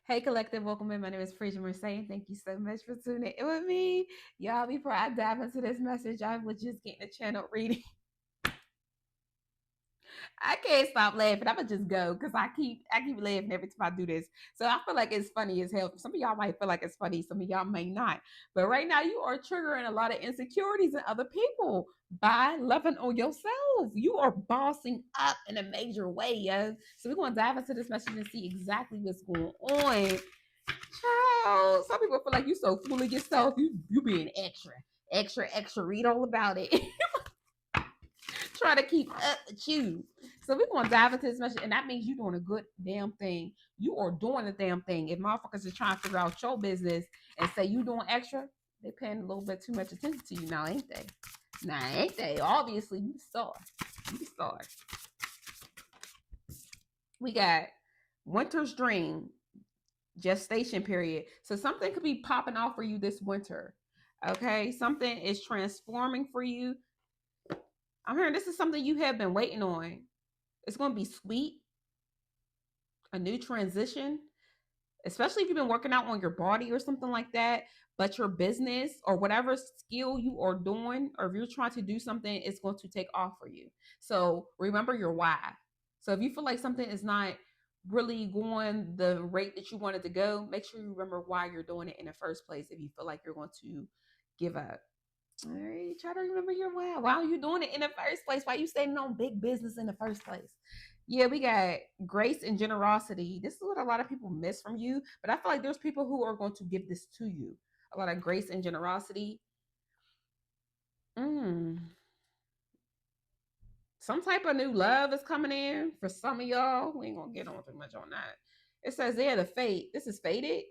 Hey, collective, welcome in. My name is Frasier Mercedes. Thank you so much for tuning in with me. Y'all, before I dive into this message, I was just getting a channel reading. I can't stop laughing. I'ma just go because I keep laughing every time I do this. So I feel like it's funny as hell. Some of y'all might feel like it's funny, some of y'all may not. But right now you are triggering a lot of insecurities in other people by loving on yourself. You are bossing up in a major way, yo. So we're gonna dive into this message and see exactly what's going on. Child, some people feel like you so full of yourself. You being extra, extra, extra. Read all about it. Try to keep up with you. So we're gonna dive into this message, and that means you're doing a good damn thing. You are doing the damn thing. If motherfuckers is trying to figure out your business and say you doing extra, they paying a little bit too much attention to you now, ain't they? Nah, ain't they? Obviously, you saw. You saw. We got Winter's Dream, gestation period. So something could be popping off for you this winter. Okay, something is transforming for you. I'm hearing this is something you have been waiting on. It's going to be sweet, a new transition, especially if you've been working out on your body or something like that. But your business or whatever skill you are doing, or if you're trying to do something, it's going to take off for you. So remember your why. So if you feel like something is not really going the rate that you wanted to go, make sure you remember why you're doing it in the first place. If you feel like you're going to give up, all right, try to remember your why. Why are you doing it in the first place? Why are you standing on big business in the first place? Yeah, we got grace and generosity. This is what a lot of people miss from you, but I feel like there's people who are going to give this to you. A lot of grace and generosity. Mm. Some type of new love is coming in for some of y'all. We ain't gonna get on too much on that. It says, yeah, the fate. This is fated.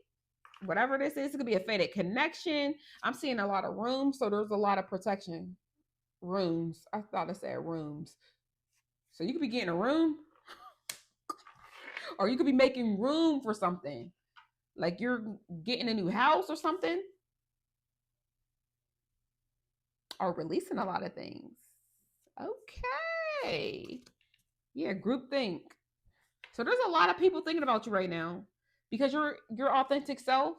Whatever this is, it could be a fated connection. I'm seeing a lot of rooms, so there's a lot of protection. Rooms. I thought it said rooms. So you could be getting a room, or you could be making room for something. Like you're getting a new house or something, or releasing a lot of things. Okay. Yeah, group think. So there's a lot of people thinking about you right now because your authentic self.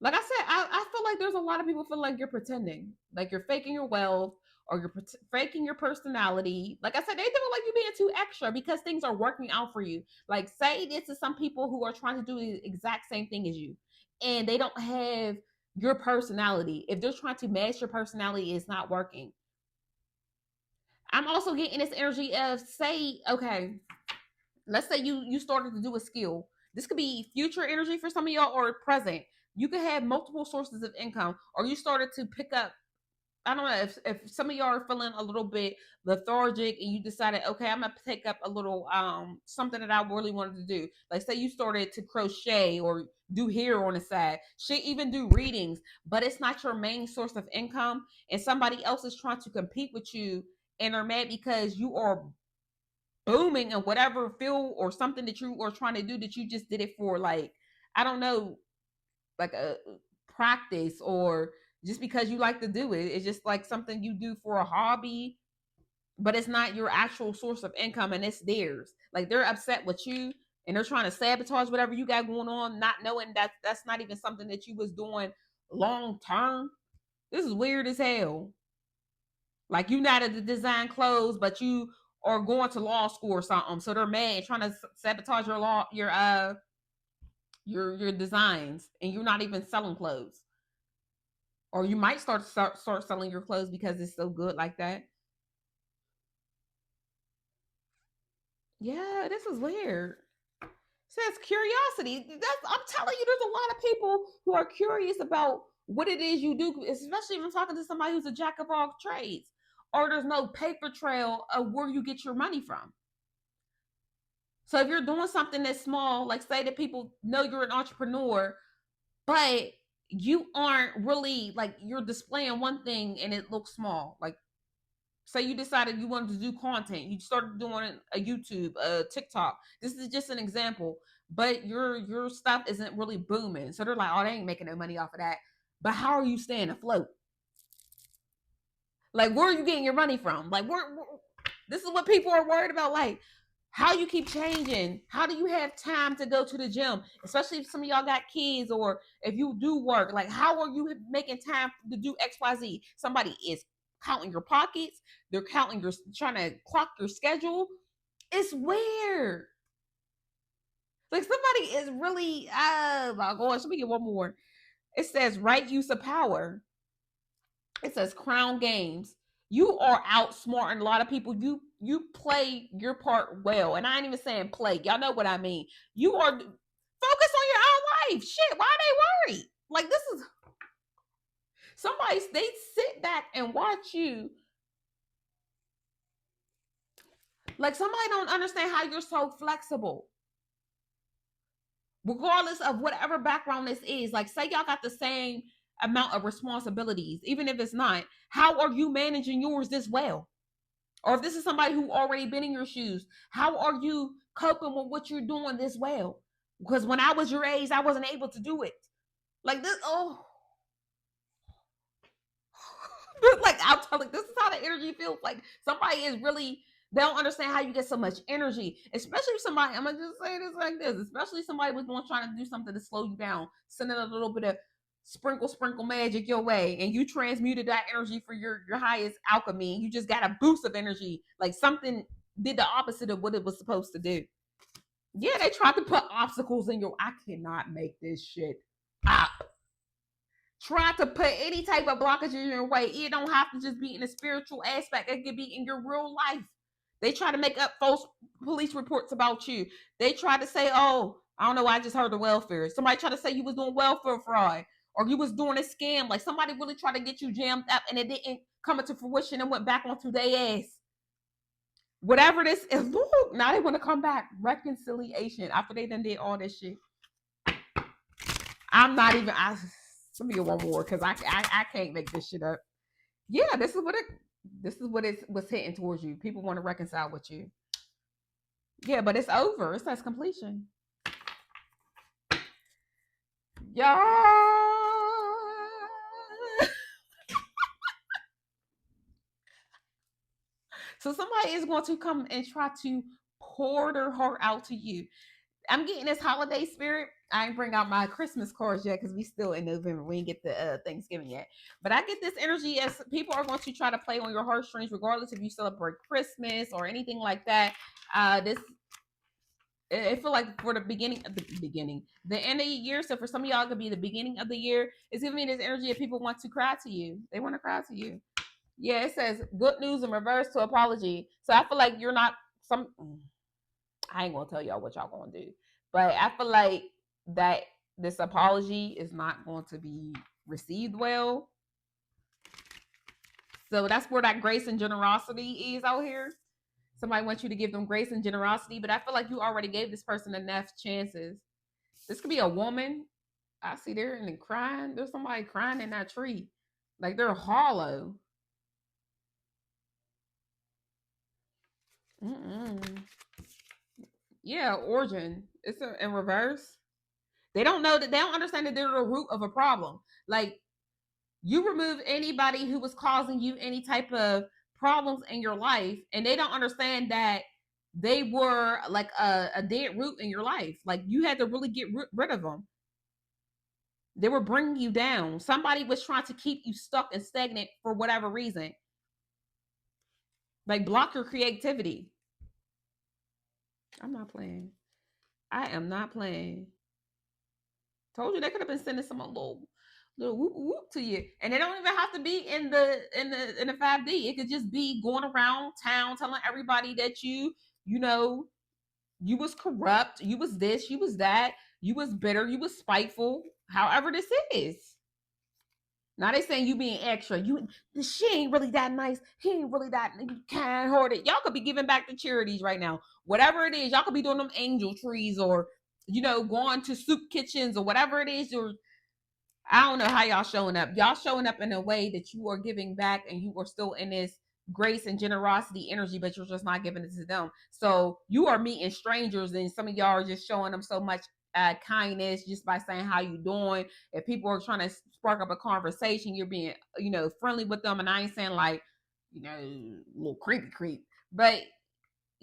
Like I said, I feel like there's a lot of people feel like you're pretending, like you're faking your wealth or you're faking your personality. Like I said, they feel like you're being too extra because things are working out for you. Like say this to some people who are trying to do the exact same thing as you, and they don't have your personality. If they're trying to match your personality, it's not working. I'm also getting this energy of say, okay, let's say you started to do a skill. This could be future energy for some of y'all or present. You could have multiple sources of income, or you started to pick up. I don't know if some of y'all are feeling a little bit lethargic and you decided, okay, I'm gonna pick up a little something that I really wanted to do. Like say you started to crochet or do hair on the side, shit, even do readings, but it's not your main source of income, and somebody else is trying to compete with you and are mad because you are booming in whatever field or something that you are trying to do that you just did it for, like, I don't know, like a practice or just because you like to do it. It's just like something you do for a hobby, but it's not your actual source of income and it's theirs. Like they're upset with you and they're trying to sabotage whatever you got going on, not knowing that that's not even something that you was doing long term. This is weird as hell. Like you not at the design clothes, but you are going to law school or something. So they're mad, trying to sabotage your designs, and you're not even selling clothes. Or you might start selling your clothes because it's so good like that. Yeah, this is weird. It says curiosity. I'm telling you, there's a lot of people who are curious about what it is you do, especially when talking to somebody who's a jack of all trades. Or there's no paper trail of where you get your money from. So if you're doing something that's small, like say that people know you're an entrepreneur, but you aren't really, like, you're displaying one thing and it looks small. Like say you decided you wanted to do content, you started doing a YouTube, a TikTok. This is just an example, but your stuff isn't really booming. So they're like, oh, they ain't making no money off of that. But how are you staying afloat? Like, where are you getting your money from? Like, where this is what people are worried about. Like, How you keep changing? How do you have time to go to the gym? Especially if some of y'all got kids or if you do work. Like, how are you making time to do XYZ? Somebody is counting your pockets. They're counting your, trying to clock your schedule. It's weird. Like somebody is really, oh my gosh, let me get one more. It says right use of power. It says crown games. You are outsmarting a lot of people. You play your part well. And I ain't even saying play. Y'all know what I mean. You are focus on your own life. Shit, why are they worried? Like this is somebody, they sit back and watch you. Like somebody don't understand how you're so flexible. Regardless of whatever background this is. Like say y'all got the same amount of responsibilities, even if it's not. How are you managing yours this well? Or if this is somebody who already been in your shoes, how are you coping with what you're doing this well? Because when I was your age, I wasn't able to do it. Like this, oh. Like I'm telling, this is how the energy feels. Like somebody is really, they don't understand how you get so much energy, especially if somebody, I'm gonna just say this like this, especially if somebody was going trying to do something to slow you down, sending a little bit of sprinkle magic your way, and you transmuted that energy for your highest alchemy. You just got a boost of energy, like something did the opposite of what it was supposed to do. Yeah, they tried to put obstacles in your, I cannot make this shit up. Try to put any type of blockage in your way. It don't have to just be in a spiritual aspect. It could be in your real life. They try to make up false police reports about you. They try to say, oh, I don't know, I just heard the welfare. Somebody tried to say you was doing welfare fraud or you was doing a scam. Like somebody really tried to get you jammed up and it didn't come into fruition and went back onto their ass. Whatever this is, look, now they want to come back. Reconciliation after they done did all this shit. I'm not even, let me get one more because I can't make this shit up. Yeah, this is what it was hitting towards you. People want to reconcile with you. Yeah, but it's over. It says completion. Y'all. So somebody is going to come and try to pour their heart out to you. I'm getting this holiday spirit. I ain't bring out my Christmas cards yet because we still in November. We ain't get the Thanksgiving yet. But I get this energy as people are going to try to play on your heartstrings, regardless if you celebrate Christmas or anything like that. This I feel like for the end of the year. So for some of y'all, it could be the beginning of the year. It's giving me this energy of people want to cry to you. They want to cry to you. Yeah, it says good news in reverse to apology. So I feel like you're not some. I ain't gonna tell y'all what y'all gonna do, but I feel like that this apology is not going to be received well. So that's where that grace and generosity is out here. Somebody wants you to give them grace and generosity, but I feel like you already gave this person enough chances. This could be a woman. I see they're in the crying. There's somebody crying in that tree. Like they're hollow. Mm-mm. Yeah, origin. It's in reverse. They don't know that, they don't understand that they're the root of a problem. Like you remove anybody who was causing you any type of problems in your life, and they don't understand that they were like a dead root in your life. Like you had to really get rid of them. They were bringing you down. Somebody was trying to keep you stuck and stagnant for whatever reason. Like block your creativity. I'm not playing. I am not playing. Told you they could have been sending some little whoop whoop to you, and they don't even have to be in the 5D. It could just be going around town telling everybody that you know you was corrupt, you was this, you was that, you was bitter, you was spiteful. However, this is. Now they saying you being extra. She ain't really that nice. He ain't really that kind hearted. Y'all could be giving back to charities right now. Whatever it is, y'all could be doing them angel trees or going to soup kitchens or whatever it is. Or I don't know how y'all showing up. Y'all showing up in a way that you are giving back and you are still in this grace and generosity energy, but you're just not giving it to them. So you are meeting strangers, and some of y'all are just showing them so much kindness just by saying how you doing. If people are trying to spark up a conversation, you're being friendly with them. And I ain't saying like little creep, but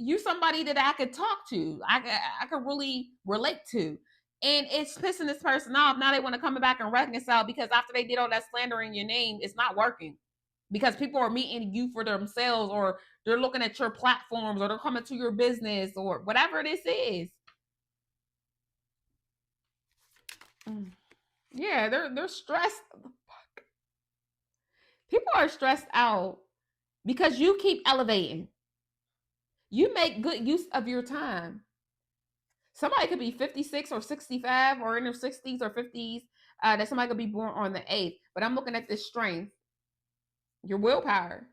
you somebody that I could talk to. I could really relate to. And it's pissing this person off. Now they want to come back and reconcile because after they did all that slander in your name, it's not working. Because people are meeting you for themselves, or they're looking at your platforms, or they're coming to your business, or whatever this is. Yeah, they're stressed. People are stressed out because you keep elevating. You make good use of your time. Somebody could be 56 or 65 or in their 60s or 50s. That somebody could be born on the 8th. But I'm looking at this strength, your willpower.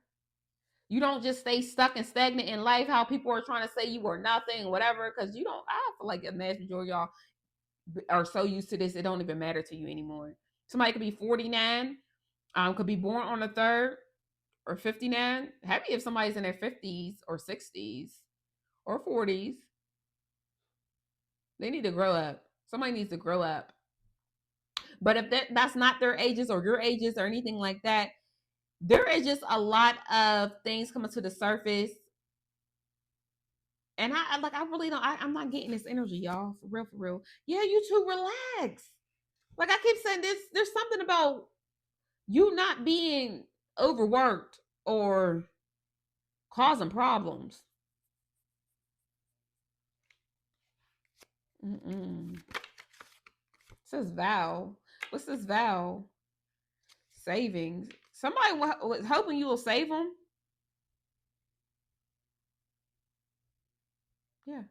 You don't just stay stuck and stagnant in life, how people are trying to say you are nothing, whatever, because you don't. I feel like the vast majority of y'all are so used to this, it don't even matter to you anymore. Somebody could be 49, could be born on the 3rd, or 59. Happy if somebody's in their 50s or 60s or 40s. They need to grow up. Somebody needs to grow up. But if that's not their ages or your ages or anything like that, there is just a lot of things coming to the surface. And I really don't, I'm not getting this energy, y'all. For real, for real. Yeah, you two relax. Like I keep saying, there's something about you not being overworked or causing problems. It says vow. What's this vow? Savings. Somebody was hoping you will save them. Yeah.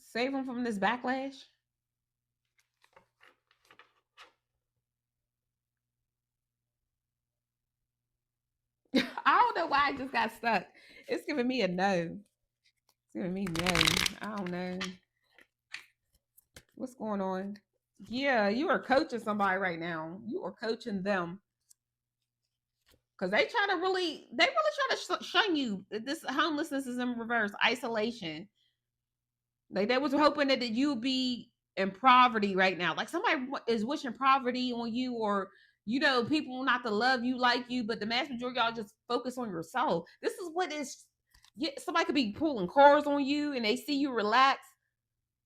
Save them from this backlash. I don't know why I just got stuck. It's giving me a no. It's giving me no. I don't know. What's going on? Yeah, you are coaching somebody right now. You are coaching them. Because they really try to shun you. This homelessness is in reverse. Isolation. Like they was hoping that you be in poverty right now. Like somebody is wishing poverty on you, or people not to love you like you, but the mass majority of y'all just focus on yourself. This is what is. Yeah, somebody could be pulling cars on you, and they see you relax.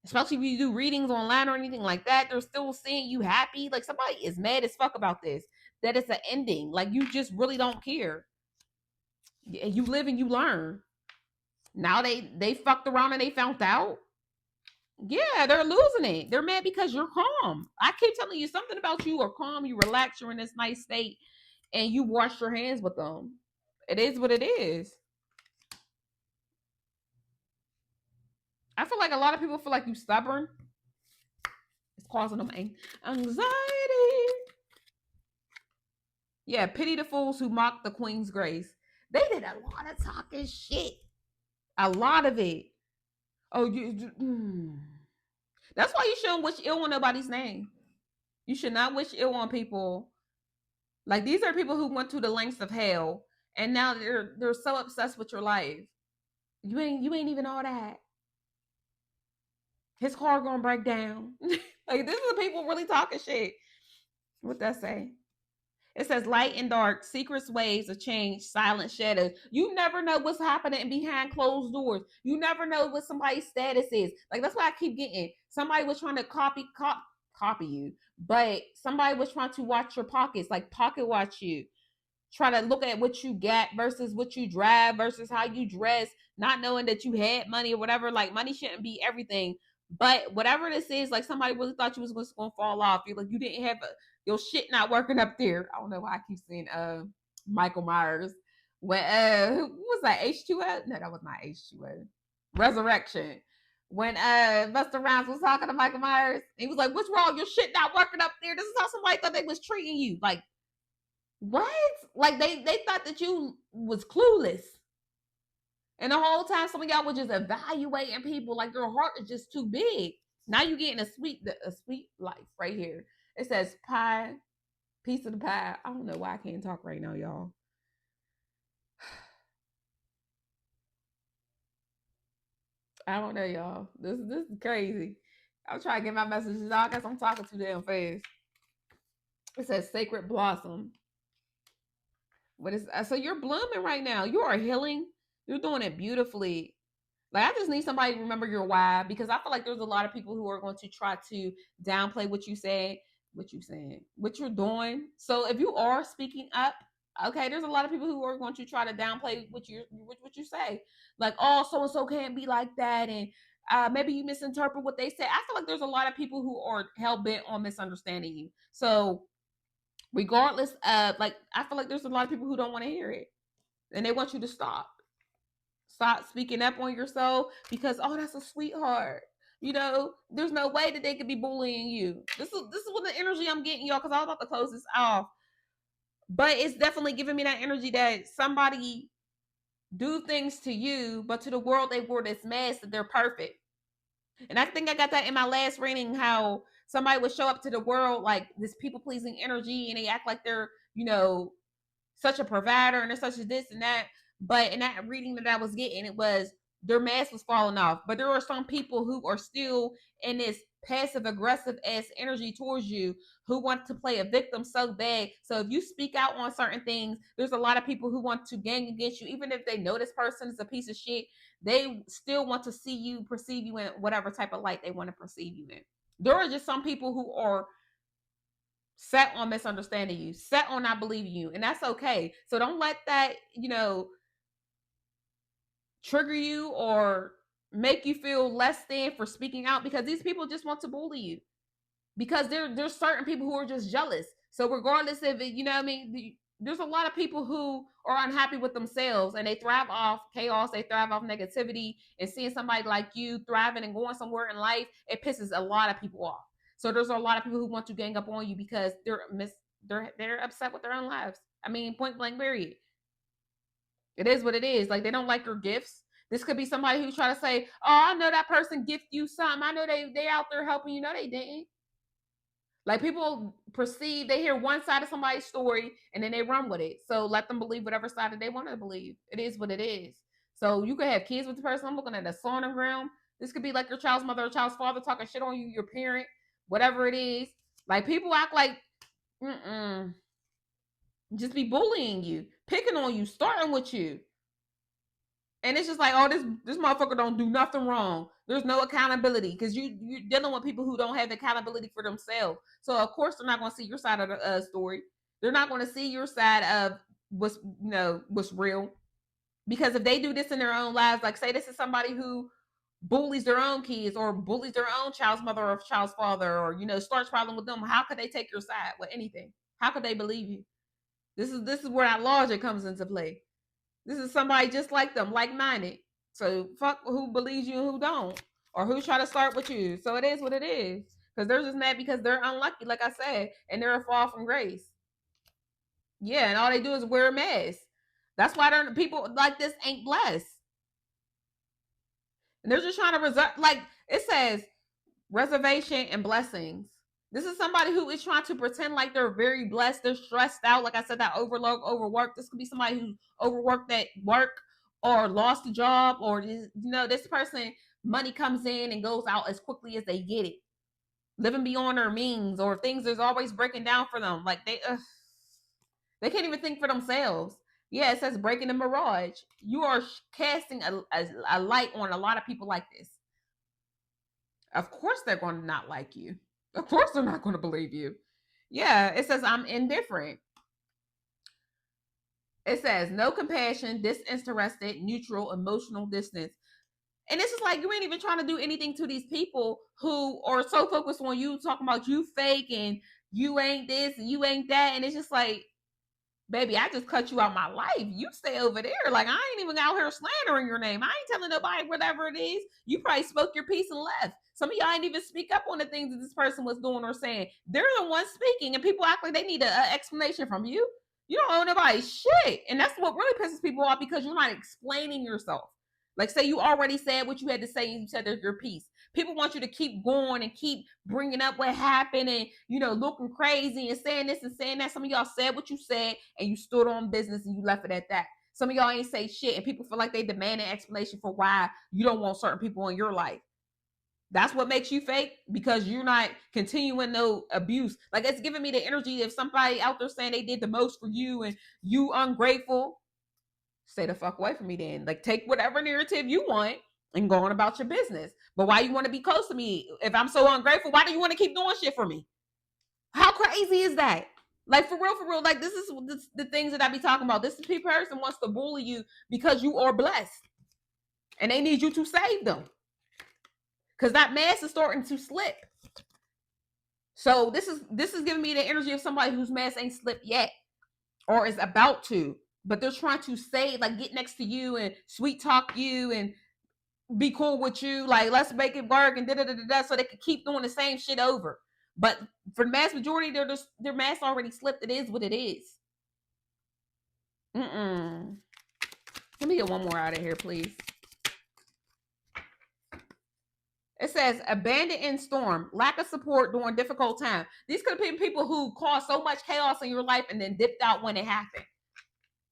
Especially if you do readings online or anything like that, they're still seeing you happy. Like somebody is mad as fuck about this. That it's an ending. Like you just really don't care. You live and you learn. Now they fucked around and they found out. Yeah, they're losing it. They're mad because you're calm. I keep telling you something about you are calm, you relax, you're in this nice state, and you wash your hands with them. It is what it is. I feel like a lot of people feel like you stubborn. It's causing them anxiety. Yeah, pity the fools who mock the queen's grace. They did a lot of talking shit. A lot of it. Oh, that's why you shouldn't wish ill on nobody's name. You should not wish ill on people. Like these are people who went to the lengths of hell, and now they're so obsessed with your life. You ain't even all that. His car gonna break down. Like this is the people really talking shit. What that say? It says light and dark, secrets, waves of change, silent shadows. You never know what's happening behind closed doors. You never know what somebody's status is. Like that's why I keep getting. Somebody was trying to copy you, but somebody was trying to watch your pockets, like pocket watch you. Try to look at what you got versus what you drive versus how you dress, not knowing that you had money or whatever. Like money shouldn't be everything. But whatever this is, like somebody really thought you was going to fall off. You're like you didn't have your shit not working up there. I don't know why I keep saying Michael Myers. When who was that? H2O? No, that was not H2O. Resurrection. When Busta Rhymes was talking to Michael Myers, he was like, "What's wrong? Your shit not working up there." This is how somebody thought they was treating you. Like what? Like they thought that you was clueless. And the whole time some of y'all was just evaluating people like your heart is just too big. Now you getting a sweet life right here. It says pie, piece of the pie. I don't know why I can't talk right now, y'all. I don't know, y'all. This is crazy. I'm trying to get my messages out because I'm talking too damn fast. It says sacred blossom. What is so you're blooming right now. You are healing. You're doing it beautifully. Like I just need somebody to remember your why because I feel like there's a lot of people who are going to try to downplay what you saying, what you're doing. So if you are speaking up, okay, there's a lot of people who are going to try to downplay what you say. Like, oh, so and so can't be like that, and maybe you misinterpret what they say. I feel like there's a lot of people who are hell bent on misunderstanding you. So regardless of like, I feel like there's a lot of people who don't want to hear it, and they want you to stop speaking up on yourself because oh that's a sweetheart, you know, there's no way that they could be bullying you. This is what the energy I'm getting, y'all, because I was about to close this off, but it's definitely giving me that energy that somebody do things to you but to the world they wore this mask that they're perfect. And I think I got that in my last reading, how somebody would show up to the world like this people pleasing energy and they act like they're, you know, such a provider and they're such a this and that. But in that reading that I was getting, it was their mask was falling off. But there are some people who are still in this passive aggressive ass energy towards you who want to play a victim so bad. So if you speak out on certain things, there's a lot of people who want to gang against you, even if they know this person is a piece of shit. They still want to see you, perceive you in whatever type of light they want to perceive you in. There are just some people who are set on misunderstanding you, set on not believing you, and that's okay. So don't let that, you know, trigger you or make you feel less than for speaking out because these people just want to bully you because there's certain people who are just jealous. So regardless of it, you know what I mean, there's a lot of people who are unhappy with themselves and they thrive off chaos, they thrive off negativity, and seeing somebody like you thriving and going somewhere in life, it pisses a lot of people off. So there's a lot of people who want to gang up on you because they're upset with their own lives. I mean, point blank period. It is what it is. Like they don't like your gifts. This could be somebody who try to say, "Oh, I know that person gift you something. I know they out there helping you." No, they didn't. Like people perceive, they hear one side of somebody's story and then they run with it. So let them believe whatever side that they want to believe. It is what it is. So you could have kids with the person. I'm looking at a sonogram. This could be like your child's mother or child's father talking shit on you, your parent, whatever it is. Like people act like, just be bullying you, picking on you, starting with you. And it's just like, oh, this motherfucker don't do nothing wrong. There's no accountability because you're dealing with people who don't have accountability for themselves. So of course they're not going to see your side of the story. They're not going to see your side of what's real. Because if they do this in their own lives, like say this is somebody who bullies their own kids or bullies their own child's mother or child's father, or starts problem with them, how could they take your side with anything? How could they believe you? This is where that logic comes into play. This is somebody just like them, like-minded. So fuck who believes you and who don't, or who try to start with you. So it is what it is. Because they're just mad because they're unlucky, like I said, and they're a fall from grace. Yeah, and all they do is wear a mask. That's why people like this ain't blessed. And they're just trying to reserve, like it says, reservation and blessings. This is somebody who is trying to pretend like they're very blessed. They're stressed out. Like I said, that overload, overwork. This could be somebody who overworked at work or lost a job, or this person, money comes in and goes out as quickly as they get it. Living beyond their means, or things is always breaking down for them. Like they can't even think for themselves. Yeah, it says breaking the mirage. You are casting a light on a lot of people like this. Of course they're going to not like you. Of course they're not going to believe you. Yeah, it says I'm indifferent. It says no compassion, disinterested, neutral, emotional distance. And it's just like you ain't even trying to do anything to these people who are so focused on you, talking about you fake and you ain't this and you ain't that. And it's just like, baby, I just cut you out my life. You stay over there. Like, I ain't even out here slandering your name. I ain't telling nobody whatever it is. You probably spoke your piece and left. Some of y'all ain't even speak up on the things that this person was doing or saying. They're the ones speaking, and people act like they need an explanation from you. You don't owe nobody shit. And that's what really pisses people off, because you're not explaining yourself. Like, say you already said what you had to say and you said there's your piece. People want you to keep going and keep bringing up what happened and, looking crazy and saying this and saying that. Some of y'all said what you said and you stood on business and you left it at that. Some of y'all ain't say shit and people feel like they demand an explanation for why you don't want certain people in your life. That's what makes you fake, because you're not continuing no abuse. Like, it's giving me the energy if somebody out there saying they did the most for you and you ungrateful, stay the fuck away from me then. Like, take whatever narrative you want and go on about your business. But why you want to be close to me? If I'm so ungrateful, why do you want to keep doing shit for me? How crazy is that? Like, for real, like, this is the things that I be talking about. This person wants to bully you because you are blessed. And they need you to save them. Because that mask is starting to slip. So this is giving me the energy of somebody whose mask ain't slipped yet. Or is about to. But they're trying to save, like, get next to you and sweet talk you and be cool with you. Like, let's make it work and da-da-da-da-da, so they can keep doing the same shit over. But for the mass majority, their mask already slipped. It is what it is. Let me get one more out of here, please. It says, abandoned in storm, lack of support during difficult time. These could have been people who caused so much chaos in your life and then dipped out when it happened.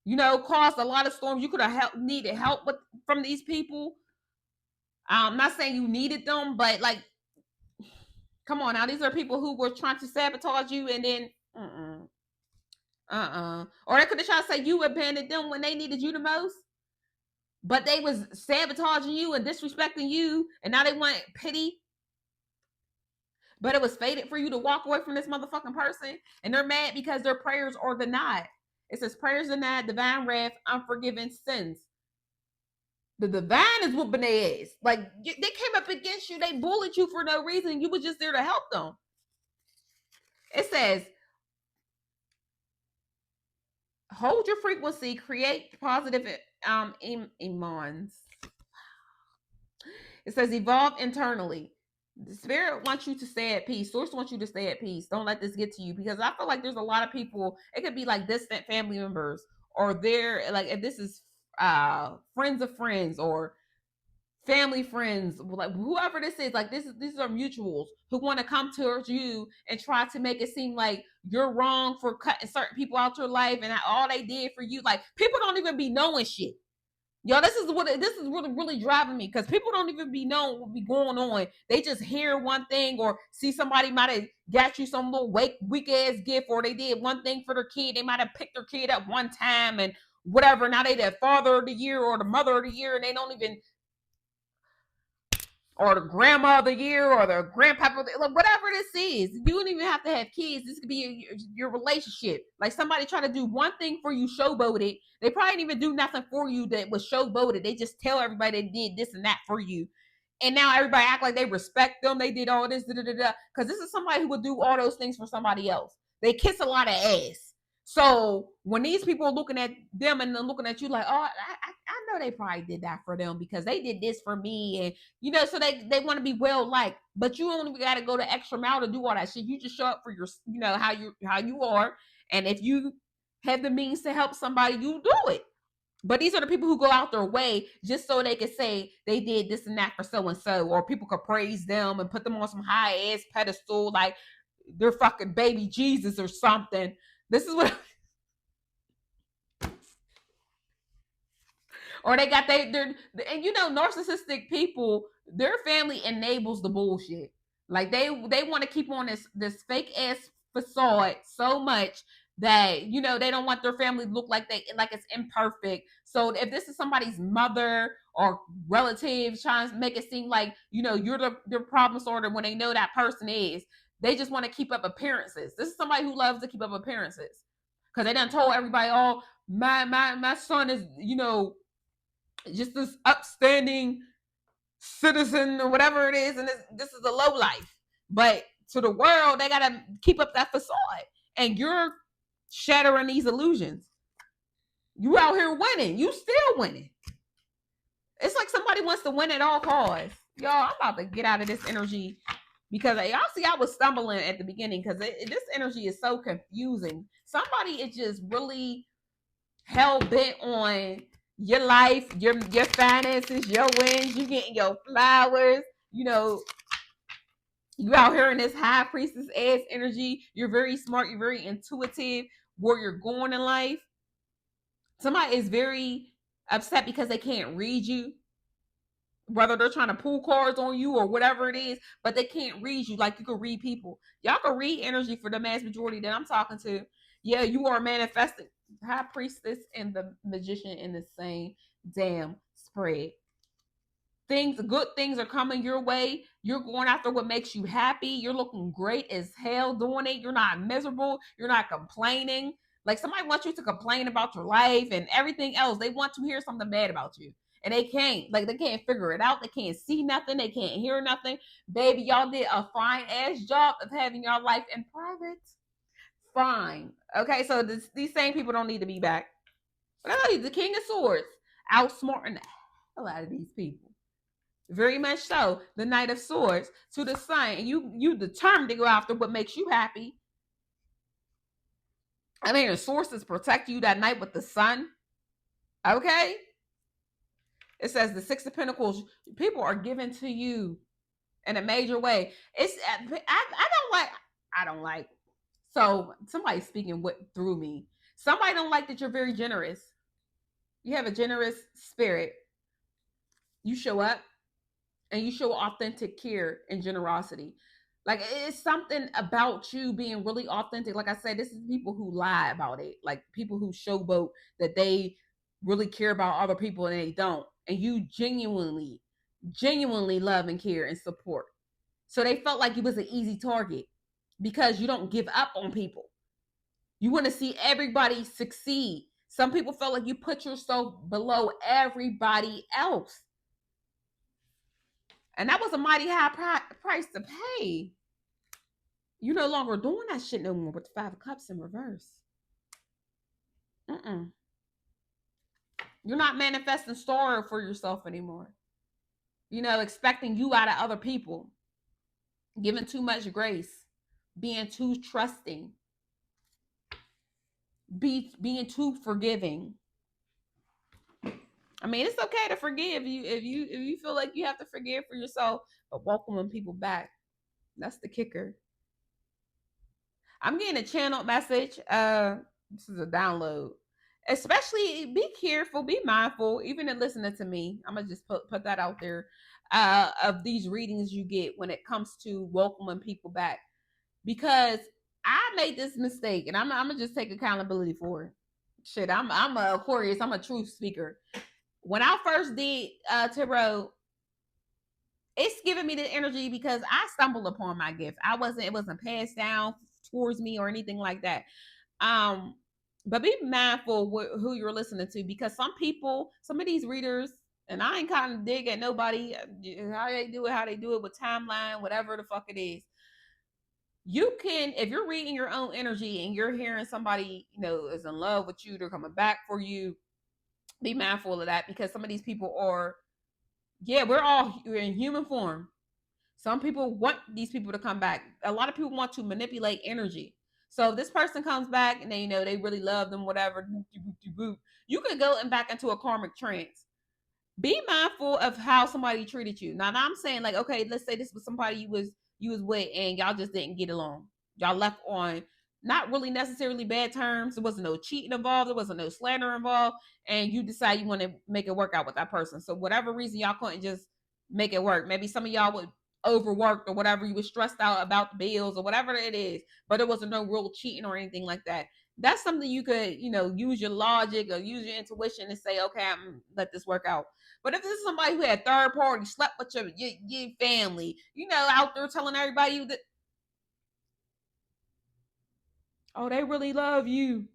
You know, caused a lot of storms. You could have needed help from these people. I'm not saying you needed them, but, like, come on now. These are people who were trying to sabotage you and then, Or they could have tried to say you abandoned them when they needed you the most. But they was sabotaging you and disrespecting you, and now they want pity. But it was fated for you to walk away from this motherfucking person, and they're mad because their prayers are denied. It says prayers denied, divine wrath, unforgiven sins. The divine is whooping their ass. Like, they came up against you, they bullied you for no reason. You were just there to help them. It says, hold your frequency, create positive imans. It says evolve internally. The spirit wants you to stay at peace. Source wants you to stay at peace. Don't let this get to you, because I feel like there's a lot of people. It could be like distant family members, or they're like, if this is friends of friends or family friends, like whoever this is, like these are mutuals who want to come towards you and try to make it seem like you're wrong for cutting certain people out your life and all they did for you. Like, people don't even be knowing shit. Yo, this is what really driving me, because people don't even be knowing what be going on. They just hear one thing or see somebody might have got you some little weak ass gift, or they did one thing for their kid. They might have picked their kid up one time and whatever. Now they the father of the year or the mother of the year, and they don't even, or the grandma of the year or the grandpa, whatever this is. You don't even have to have kids. This could be your relationship. Like, somebody try to do one thing for you, showboated. They probably didn't even do nothing for you that was showboated. They just tell everybody they did this and that for you. And now everybody act like they respect them. They did all this, because this is somebody who would do all those things for somebody else. They kiss a lot of ass. So when these people are looking at them and then looking at you like, oh, I know they probably did that for them because they did this for me. And, you know, so they want to be well liked. But you only got to go the extra mile to do all that shit. You just show up for your, you know, how you are. And if you have the means to help somebody, you do it. But these are the people who go out their way just so they can say they did this and that for so-and-so. Or people could praise them and put them on some high-ass pedestal like they're fucking baby Jesus or something. This is what... Or they got and you know, narcissistic people, their family enables the bullshit. Like, they want to keep on this fake-ass facade so much that, you know, they don't want their family to look like it's imperfect. So if this is somebody's mother or relative trying to make it seem like, you know, you're the problem sorter when they know that person is, they just want to keep up appearances. This is somebody who loves to keep up appearances because they done told everybody, oh, my son is, you know, just this upstanding citizen or whatever it is, and this is a low life. But to the world, they gotta keep up that facade, and you're shattering these illusions. You out here winning. You still winning. It's like somebody wants to win at all costs. Y'all, I'm about to get out of this energy because y'all see I was stumbling at the beginning because this energy is so confusing. Somebody is just really hell bent on your life, your finances, your wins. You getting your flowers. You know, you out here in this high priestess ass energy. You're very smart. You're very intuitive where you're going in life. Somebody is very upset because they can't read you. whether they're trying to pull cards on you or whatever it is, but they can't read you like you can read people. Y'all can read energy for the mass majority that I'm talking to. Yeah, you are manifesting. High priestess and the magician in the same damn spread. Good things are coming your way. You're going after what makes you happy. You're looking great as hell doing it. You're not miserable. You're not complaining. Like somebody wants you to complain about your life and everything else. They want to hear something bad about you. And they can't. Like they can't figure it out. They can't see nothing. They can't hear nothing. Baby, y'all did a fine ass job of having your life in private. Fine. Okay, so these same people don't need to be back. But I tell you, the King of Swords outsmarting the hell out of these people. Very much so. The Knight of Swords to the Sun. And you determined to go after what makes you happy. I mean, your sources protect you that night with the sun. Okay? It says the Six of Pentacles. People are given to you in a major way. I don't like. So somebody's speaking through me. Somebody don't like that you're very generous. You have a generous spirit. You show up and you show authentic care and generosity. Like it's something about you being really authentic. Like I said, this is people who lie about it. Like people who showboat that they really care about other people and they don't. And you genuinely love and care and support. So they felt like you was an easy target because you don't give up on people. You want to see everybody succeed. Some people felt like you put yourself below everybody else. And that was a mighty high price to pay. You're no longer doing that shit no more with the Five of Cups in reverse. You're not manifesting sorrow for yourself anymore. You know, expecting you out of other people. Giving too much grace. Being too trusting. Being too forgiving. I mean, it's okay to forgive you if you feel like you have to forgive for yourself, but welcoming people back. That's the kicker. I'm getting a channel message. This is a download. Especially be careful, be mindful, even in listening to me. I'm gonna just put that out there. Of these readings you get when it comes to welcoming people back. Because I made this mistake and I'm gonna just take accountability for it. Shit, I'm a Aquarius, I'm a truth speaker. When I first did tarot, it's giving me the energy because I stumbled upon my gift. It wasn't passed down towards me or anything like that. But be mindful who you're listening to, because some of these readers, and I ain't kind of dig at nobody how they do it with timeline, whatever the fuck it is. You can, if you're reading your own energy and you're hearing somebody, is in love with you, they're coming back for you, be mindful of that, because some of these people are, we're in human form. Some people want these people to come back. A lot of people want to manipulate energy. So if this person comes back and they really love them, whatever, you could go back into a karmic trance. Be mindful of how somebody treated you. Now I'm saying, like, okay, let's say this was somebody you was with and y'all just didn't get along. Y'all left on not really necessarily bad terms. There wasn't no cheating involved. There wasn't no slander involved. And you decide you want to make it work out with that person. So whatever reason y'all couldn't just make it work. Maybe some of y'all would overworked or whatever, you were stressed out about the bills or whatever it is, but there wasn't no real cheating or anything like that. That's something you could, use your logic or use your intuition and say, okay, I'm let this work out. But if this is somebody who had third party, slept with your family, out there telling everybody that, oh, they really love you.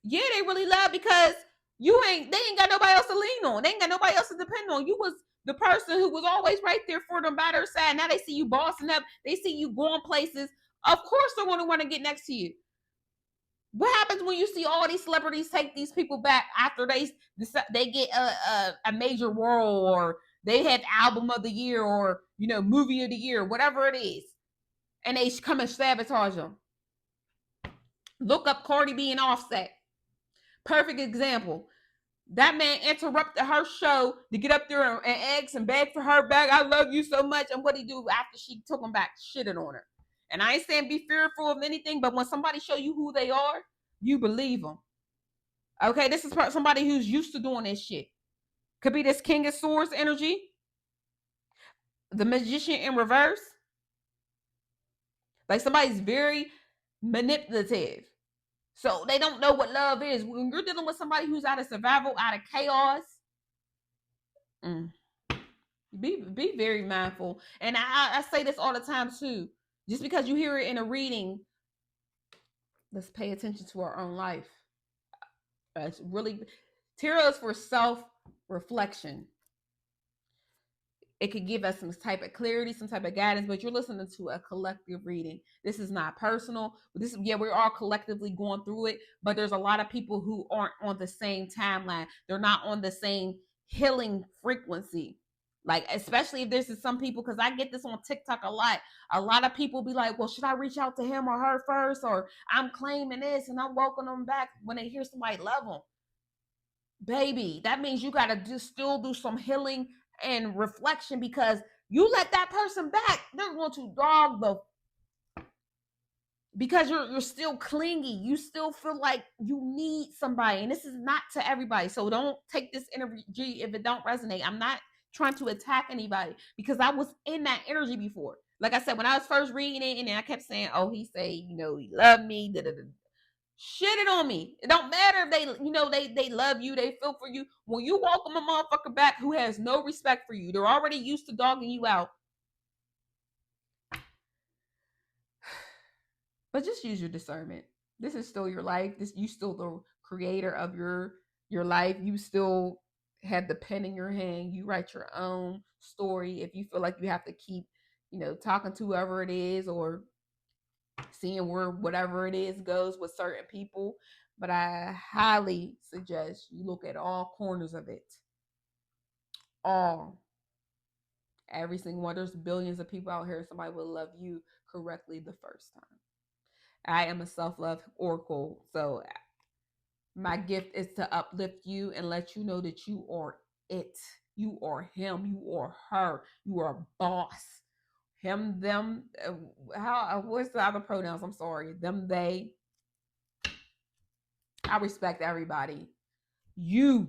Yeah, they really love, because they ain't got nobody else to lean on. They ain't got nobody else to depend on. You was the person who was always right there for them by their side. Now they see you bossing up. They see you going places. Of course they're going to want to get next to you. What happens when you see all these celebrities take these people back after they get a major role, or they have album of the year, or movie of the year, whatever it is, and they come and sabotage them? Look up Cardi B and Offset. Perfect example. That man interrupted her show to get up there and ask and beg for her back. I love you so much. And what he do after she took him back? Shitted on her. And I ain't saying be fearful of anything, but when somebody show you who they are, you believe them. Okay, this is somebody who's used to doing this shit. Could be this King of Swords energy. The Magician in reverse. Like somebody's very manipulative. So they don't know what love is. When you're dealing with somebody who's out of survival, out of chaos, be very mindful. And I say this all the time too. Just because you hear it in a reading, let's pay attention to our own life. It's really tarot is for self-reflection. It could give us some type of clarity, some type of guidance, but you're listening to a collective reading. This is not personal. We're all collectively going through it, but there's a lot of people who aren't on the same timeline. They're not on the same healing frequency. Like, especially if there's some people, because I get this on TikTok a lot. A lot of people be like, well, should I reach out to him or her first? Or I'm claiming this and I'm welcoming them back when they hear somebody love them. Baby, that means you got to still do some healing and reflection, because you let that person back, they're going to dog the, because you're still clingy, you still feel like you need somebody, and this is not to everybody. So don't take this energy if it don't resonate. I'm not trying to attack anybody, because I was in that energy before. Like I said, when I was first reading it, and then I kept saying, oh, he say, he loved me, shit it on me. It don't matter if they love you, they feel for you. When you welcome a motherfucker back who has no respect for you, they're already used to dogging you out. But just use your discernment. This is still your life. You still the creator of your life. You still have the pen in your hand. You write your own story. If you feel like you have to keep, talking to whoever it is, or seeing where whatever it is goes with certain people. But I highly suggest you look at all corners of it. Every single one. There's billions of people out here. Somebody will love you correctly the first time. I am a self-love oracle. So my gift is to uplift you and let you know that you are it. You are him. You are her. You are a boss. Him, them, what's the other pronouns? I'm sorry. Them, they. I respect everybody. The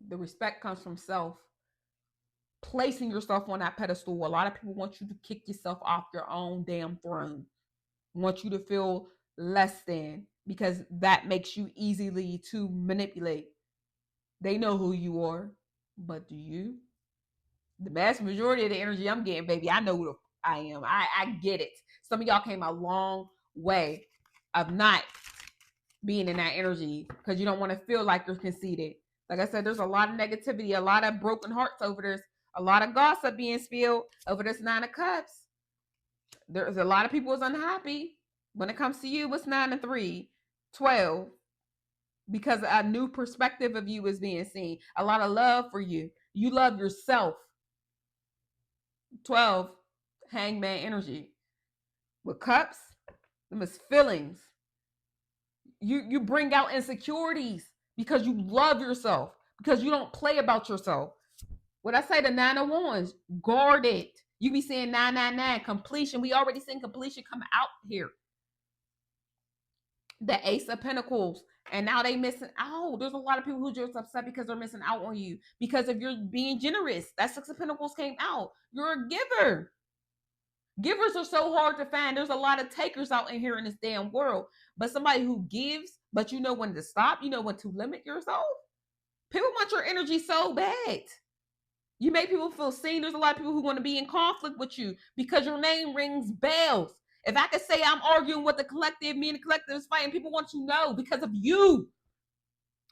respect comes from self. Placing yourself on that pedestal. A lot of people want you to kick yourself off your own damn throne. Want you to feel less than, because that makes you easily to manipulate. They know who you are, but do you? The vast majority of the energy I'm getting, baby, I know who I am. I get it. Some of y'all came a long way of not being in that energy, because you don't want to feel like you're conceited. Like I said, there's a lot of negativity, a lot of broken hearts over this, a lot of gossip being spilled over this 9 of Cups. There's a lot of people who's unhappy. When it comes to you, it's 9 and 3, 12, because a new perspective of you is being seen. A lot of love for you. You love yourself. 12, hangman energy. With Cups, them is feelings. You bring out insecurities because you love yourself, because you don't play about yourself. What I say, the 9 of Wands, guard it. You be saying 999, completion. We already seen completion come out here. The Ace of Pentacles, and now they missing out. There's a lot of people who just upset because they're missing out on you because of your being generous. That 6 of Pentacles came out. You're a giver. Givers are so hard to find. There's a lot of takers out in here in this damn world. But somebody who gives, but you know when to stop, you know when to limit yourself. People want your energy so bad. You make people feel seen. There's a lot of people who want to be in conflict with you because your name rings bells. If I could say I'm arguing with the collective, me and the collective is fighting, people want to know because of you.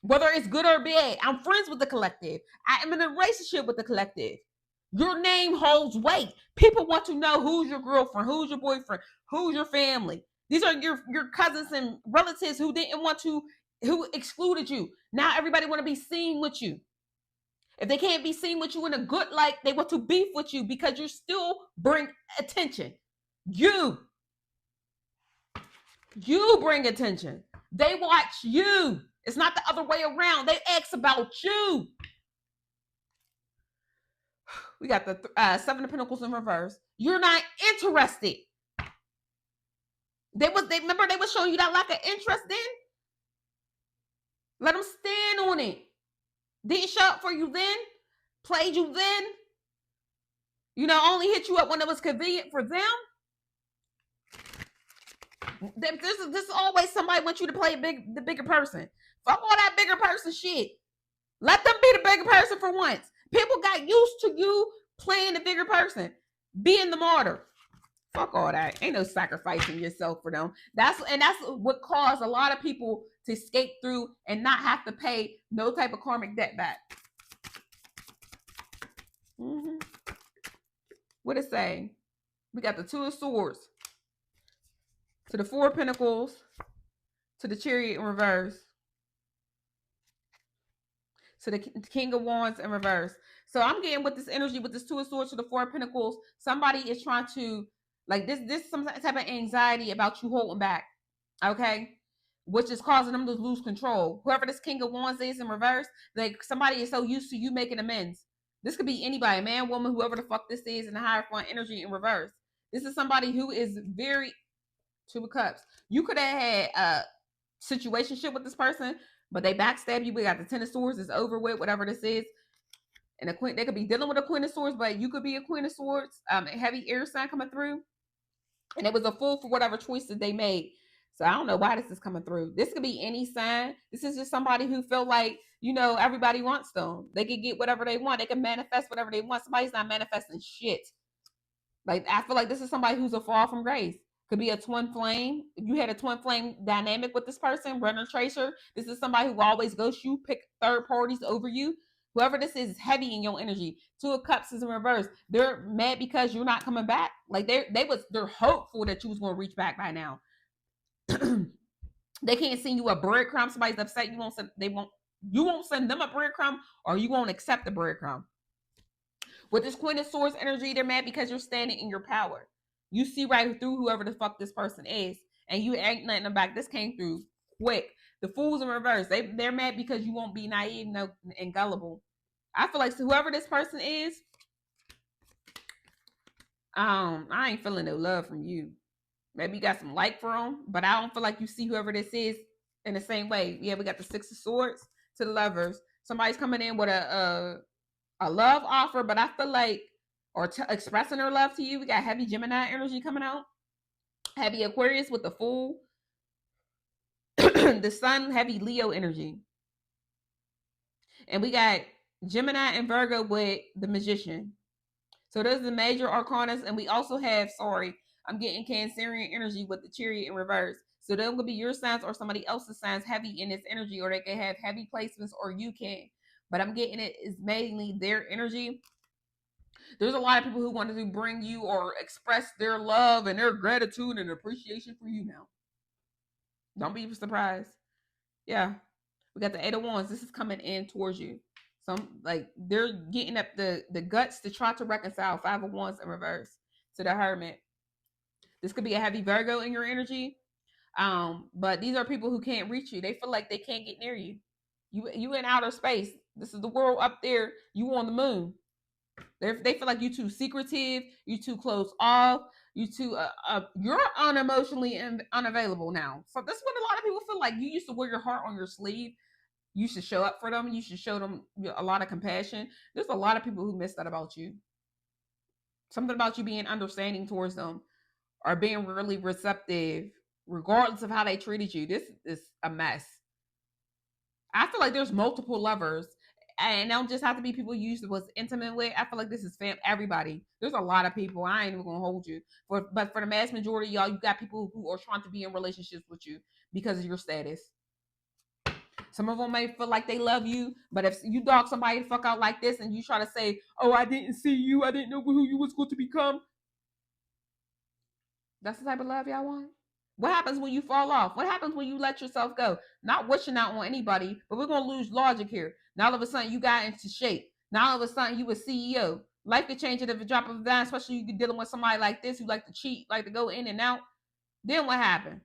Whether it's good or bad, I'm friends with the collective. I am in a relationship with the collective. Your name holds weight. People want to know who's your girlfriend, who's your boyfriend, who's your family. These are your cousins and relatives who didn't want to, who excluded you. Now everybody want to be seen with you. If they can't be seen with you in a good light, they want to beef with you because you still bring attention. You bring attention. They watch you. It's not the other way around. They ask about you. We got the 7 of Pentacles in reverse. You're not interested. Remember they was showing you that lack of interest then? Let them stand on it. Didn't show up for you then? Played you then? only hit you up when it was convenient for them. This is always somebody wants you to play the bigger person. Fuck all that bigger person shit. Let them be the bigger person for once. People got used to you playing the bigger person, being the martyr. Fuck all that. Ain't no sacrificing yourself for them. That's what caused a lot of people to skate through and not have to pay no type of karmic debt back. What it say? We got the Two of Swords to the Four of Pentacles to the Chariot in reverse to the King of Wands in reverse. So I'm getting with this energy with this Two of Swords to the Four of Pentacles. Somebody is trying to like this some type of anxiety about you holding back, okay, which is causing them to lose control. Whoever this King of Wands is in reverse, like somebody is so used to you making amends. This could be anybody, man, woman, whoever the fuck this is in the Hierophant energy in reverse. This is somebody who is very Two of Cups. You could have had a situationship with this person, but they backstab you. We got the Ten of Swords. It's over with, whatever this is. And the Queen, they could be dealing with a Queen of Swords, but you could be a Queen of Swords. A heavy air sign coming through. And it was a fool for whatever choices they made. So I don't know why this is coming through. This could be any sign. This is just somebody who felt like, everybody wants them. They can get whatever they want. They can manifest whatever they want. Somebody's not manifesting shit. Like, I feel like this is somebody who's a fall from grace. Could be a twin flame. If you had a twin flame dynamic with this person, runner tracer, this is somebody who always ghosts you, pick third parties over you. Whoever this is heavy in your energy. Two of Cups is in reverse. They're mad because you're not coming back. Like they're hopeful that you was going to reach back by now. They can't send you a breadcrumb. Somebody's upset. You won't send them a breadcrumb, or you won't accept the breadcrumb. With this Queen of Swords energy, they're mad because you're standing in your power. You see right through whoever the fuck this person is, and you ain't letting them back. This came through quick. The Fool's in reverse. They're mad because you won't be naive and gullible. I feel like whoever this person is, I ain't feeling no love from you. Maybe you got some like for them, but I don't feel like you see whoever this is in the same way. Yeah, we got the Six of Swords to the Lovers. Somebody's coming in with a love offer, but I feel like, or expressing their love to you. We got heavy Gemini energy coming out. Heavy Aquarius with the Fool. The Sun, heavy Leo energy. And we got Gemini and Virgo with the Magician. So those are the major arcanas. And we also have, I'm getting Cancerian energy with the Chariot in reverse. So they're going to be your signs or somebody else's signs heavy in this energy, or they can have heavy placements, or you can. But I'm getting it is mainly their energy. There's a lot of people who want to bring you or express their love and their gratitude and appreciation for you now. Don't be surprised. Yeah. We got the Eight of Wands. This is coming in towards you. Like they're getting up the guts to try to reconcile. Five of Wands in reverse to the Hermit. This could be a heavy Virgo in your energy. But these are people who can't reach you. They feel like they can't get near you. You in outer space. This is the world up there. You on the moon. They feel like you too secretive. You too closed off. You too you're unemotionally unavailable now. So this is what a lot of people feel like. You used to wear your heart on your sleeve. You should show up for them. You should show them a lot of compassion. There's a lot of people who miss that about you. Something about you being understanding towards them, or being really receptive, regardless of how they treated you. This is a mess. I feel like there's multiple lovers, and don't just have to be people you was intimate with. I feel like this is everybody. There's a lot of people. I ain't even gonna hold you. But for the mass majority of y'all, you got people who are trying to be in relationships with you because of your status. Some of them may feel like they love you, but if you dog somebody the fuck out like this and you try to say, oh, I didn't see you, I didn't know who you was going to become, that's the type of love y'all want? What happens when you fall off? What happens when you let yourself go? Not wishing out on anybody, but we're going to lose logic here. Now all of a sudden you got into shape. Now all of a sudden you a CEO. Life could change at a drop of a dime, especially you dealing with somebody like this who like to cheat, like to go in and out. Then what happened?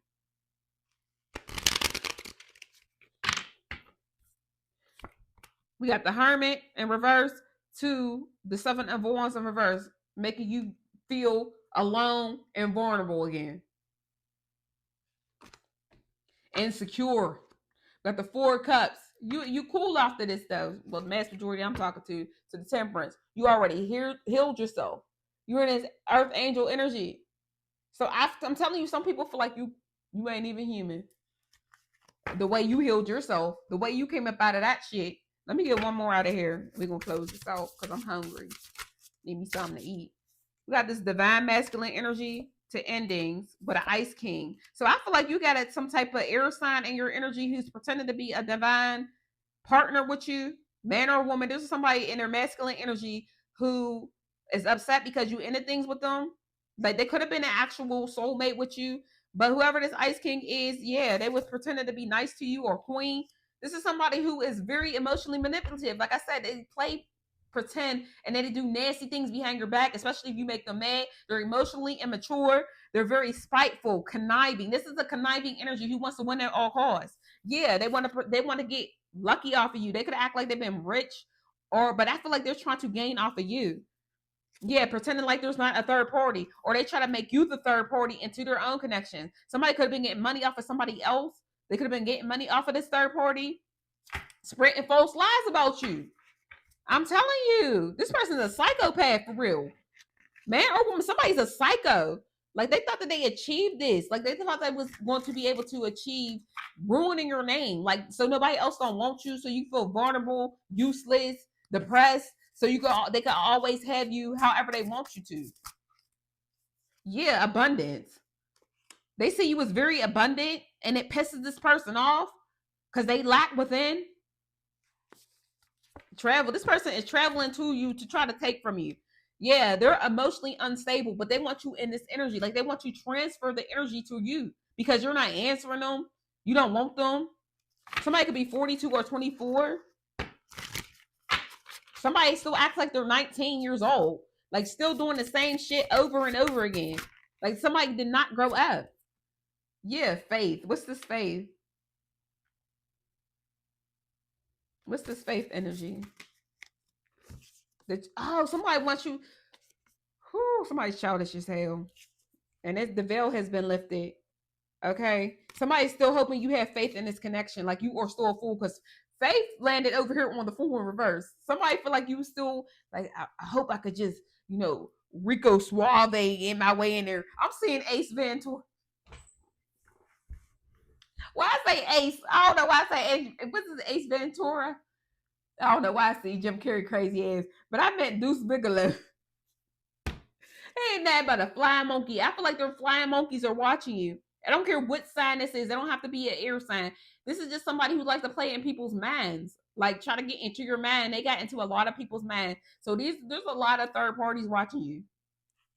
We got the Hermit in reverse to the Seven of Wands in reverse, making you feel alone and vulnerable again. Insecure. Got the Four of Cups. You cool after this though. Well, the mass majority I'm talking to the Temperance. You already healed yourself. You're in this earth angel energy. So I'm telling you, some people feel like you ain't even human. The way you healed yourself, the way you came up out of that shit. Let me get one more out of here. We're gonna close this out because I'm hungry. Need me something to eat. We got this divine masculine energy to endings with an ice king. So I feel like you got some type of air sign in your energy who's pretending to be a divine partner with you, man or woman. There's somebody in their masculine energy who is upset because you ended things with them. Like they could have been an actual soulmate with you, but whoever this Ice King is, yeah, they was pretending to be nice to you or queen. This is somebody who is very emotionally manipulative. Like I said, they play pretend and then they do nasty things behind your back, especially if you make them mad. They're emotionally immature. They're very spiteful, conniving. This is a conniving energy who wants to win at all costs. Yeah, they want to get lucky off of you. They could act like they've been rich, but I feel like they're trying to gain off of you. Yeah, pretending like there's not a third party, or they try to make you the third party into their own connection. Somebody could have been getting money off of somebody else. They could have been getting money off of this third party, spreading false lies about you. I'm telling you, this person's a psychopath for real. Man or woman, somebody's a psycho. Like they thought that they achieved this. Like they thought they was going to be able to achieve ruining your name. Like so nobody else don't want you, so you feel vulnerable, useless, depressed. So they can always have you however they want you to. Yeah, abundance. They see you as very abundant, and it pisses this person off because they lack within. Travel. This person is traveling to you to try to take from you. Yeah, they're emotionally unstable, but they want you in this energy. Like they want you to transfer the energy to you because you're not answering them. You don't want them. Somebody could be 42 or 24. Somebody still acts like they're 19 years old, like still doing the same shit over and over again. Like somebody did not grow up. Yeah, faith. What's this faith? What's this faith energy? Somebody wants you. Somebody's childish as hell. And the veil has been lifted. Okay? Somebody's still hoping you have faith in this connection. Like you are still a fool because faith landed over here on the fool in reverse. Somebody feel like you still, like, I hope I could just, Rico Suave in my way in there. I'm seeing Ace Ventura. Why I say Ace? I don't know why I say Ace. What's this Ace Ventura? I don't know why I see Jim Carrey crazy ass. But I meant Deuce Bigelow. Ain't that but a flying monkey. I feel like their flying monkeys are watching you. I don't care what sign this is. They don't have to be an air sign. This is just somebody who likes to play in people's minds. Like try to get into your mind. They got into a lot of people's minds. So there's a lot of third parties watching you.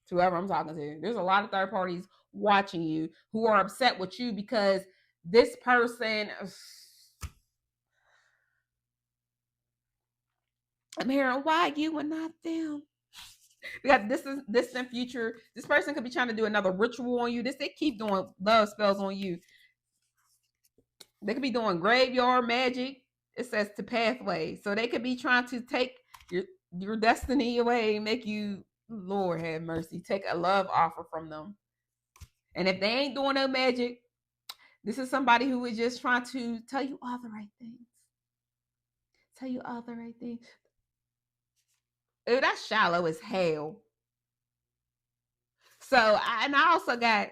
To whoever I'm talking to. There's a lot of third parties watching you who are upset with you because this person. I'm hearing why you and not them. We got this is distant future. This person could be trying to do another ritual on you. They keep doing love spells on you. They could be doing graveyard magic. It says to pathway. So they could be trying to take your destiny away, make you, Lord have mercy, take a love offer from them. And if they ain't doing no magic, this is somebody who is just trying to tell you all the right things. Tell you all the right things. Oh, that's shallow as hell. So, I also got,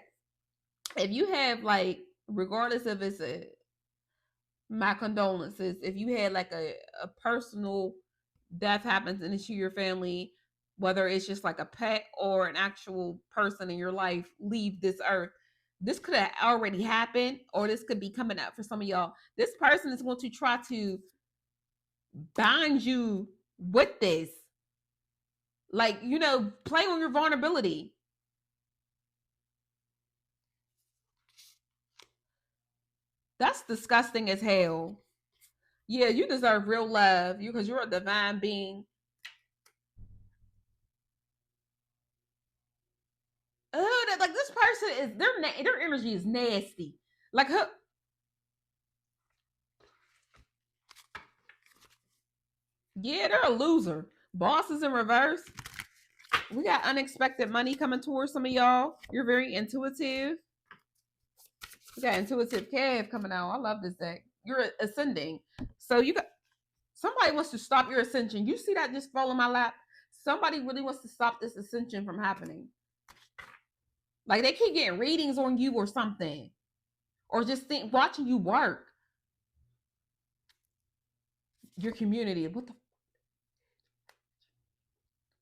if you have like, regardless of it's my condolences, if you had like a personal death happens into your family, whether it's just like a pet or an actual person in your life leave this earth, this could have already happened, or this could be coming up for some of y'all. This person is going to try to bind you with this. Like, play on your vulnerability. That's disgusting as hell. Yeah, you deserve real love because you're a divine being. Oh, like this person is their energy is nasty. Like her. Yeah, they're a loser. Bosses in reverse. We got unexpected money coming towards some of y'all. You're very intuitive. We got intuitive calf coming out. I love this deck. You're ascending. So you got somebody wants to stop your ascension. You see that just fall in my lap? somebody really wants to stop this ascension from happening. Like they keep getting readings on you or something, or just watching you work. Your community, what the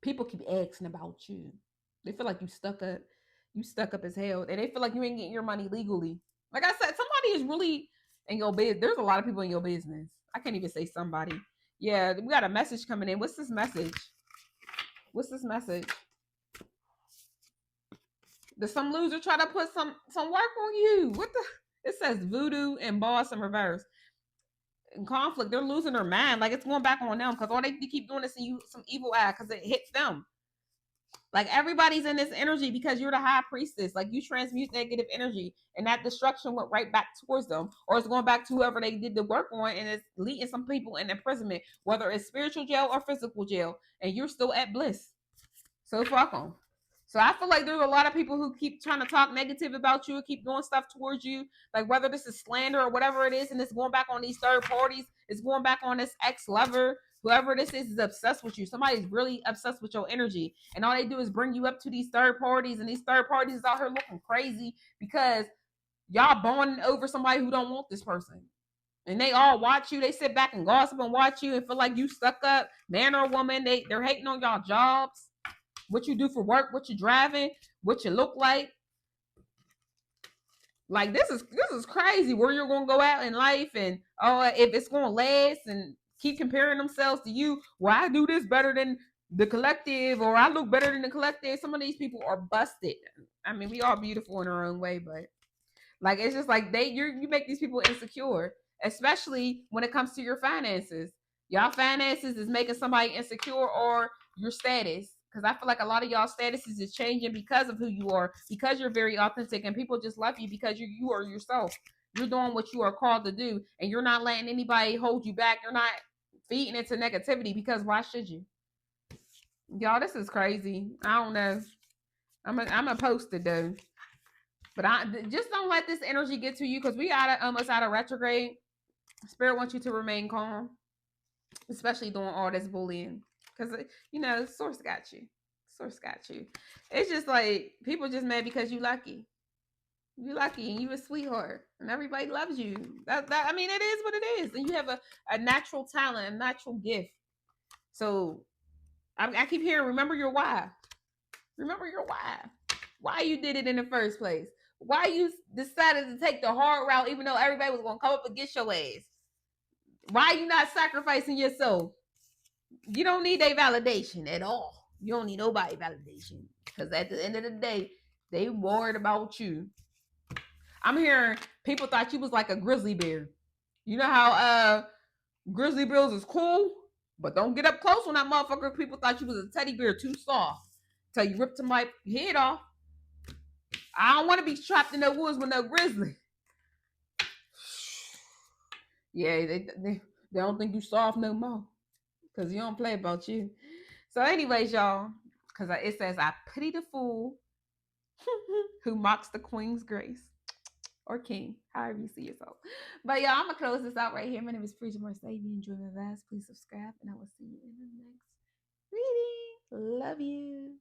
people keep asking about you. They feel like you stuck up as hell, and they feel like you ain't getting your money legally. Like I said, somebody is really in your business. There's a lot of people in your business. I can't even say somebody. Yeah, we got a message coming in. What's this message? What's this message? Did some loser try to put some work on you? What the? It says voodoo and boss in reverse. In conflict, they're losing their mind. Like it's going back on them because all they keep doing is seeing you some evil eye because it hits them. Like everybody's in this energy because you're the high priestess. Like you transmute negative energy, and that destruction went right back towards them, or it's going back to whoever they did the work on, and it's leading some people in imprisonment, whether it's spiritual jail or physical jail, and you're still at bliss. So fuck them. So I feel like there's a lot of people who keep trying to talk negative about you, keep doing stuff towards you, like whether this is slander or whatever it is, and it's going back on these third parties, it's going back on this ex-lover, whoever this is obsessed with you. Somebody's really obsessed with your energy, and all they do is bring you up to these third parties, and these third parties is out here looking crazy because y'all bonding over somebody who don't want this person. And they all watch you. They sit back and gossip and watch you and feel like you stuck up, man or woman. They're hating on y'all jobs, what you do for work, what you're driving, what you look like. Like this is crazy. Where you're gonna go out in life, and if it's gonna last, and keep comparing themselves to you. Well, I do this better than the collective, or I look better than the collective. Some of these people are busted. I mean, we are beautiful in our own way, but like it's just like you make these people insecure, especially when it comes to your finances. Y'all finances is making somebody insecure, or your status. Because I feel like a lot of y'all statuses is changing because of who you are, because you're very authentic, and people just love you because you are yourself. You're doing what you are called to do, and you're not letting anybody hold you back. You're not feeding into negativity, because why should you? Y'all, this is crazy. I don't know. I'm a post it though. But I just don't let this energy get to you, because we almost out of retrograde. Spirit wants you to remain calm, especially doing all this bullying, because source got you. Source got you. It's just like people just mad because you lucky. You lucky and you a sweetheart, and everybody loves you. That I mean, it is what it is, and you have a natural talent, a natural gift. So I keep hearing, remember your why. Remember your why. Why you did it in the first place. Why you decided to take the hard route, even though everybody was going to come up against your ass. Why you not sacrificing yourself? You don't need their validation at all. You don't need nobody validation, because at the end of the day, they worried about you. I'm hearing people thought you was like a grizzly bear. You know how grizzly bears is cool, but don't get up close on that motherfucker. People thought you was a teddy bear, too soft, till you ripped my head off. I don't want to be trapped in the woods with no grizzly. Yeah, they don't think you soft no more, because you don't play about you. So anyways, y'all, because it says, I pity the fool who mocks the queen's grace, or king, however you see yourself. But y'all, I'm going to close this out right here. My name is Preacher Mercedes. Enjoy my vibes. Please subscribe, and I will see you in the next reading. Love you.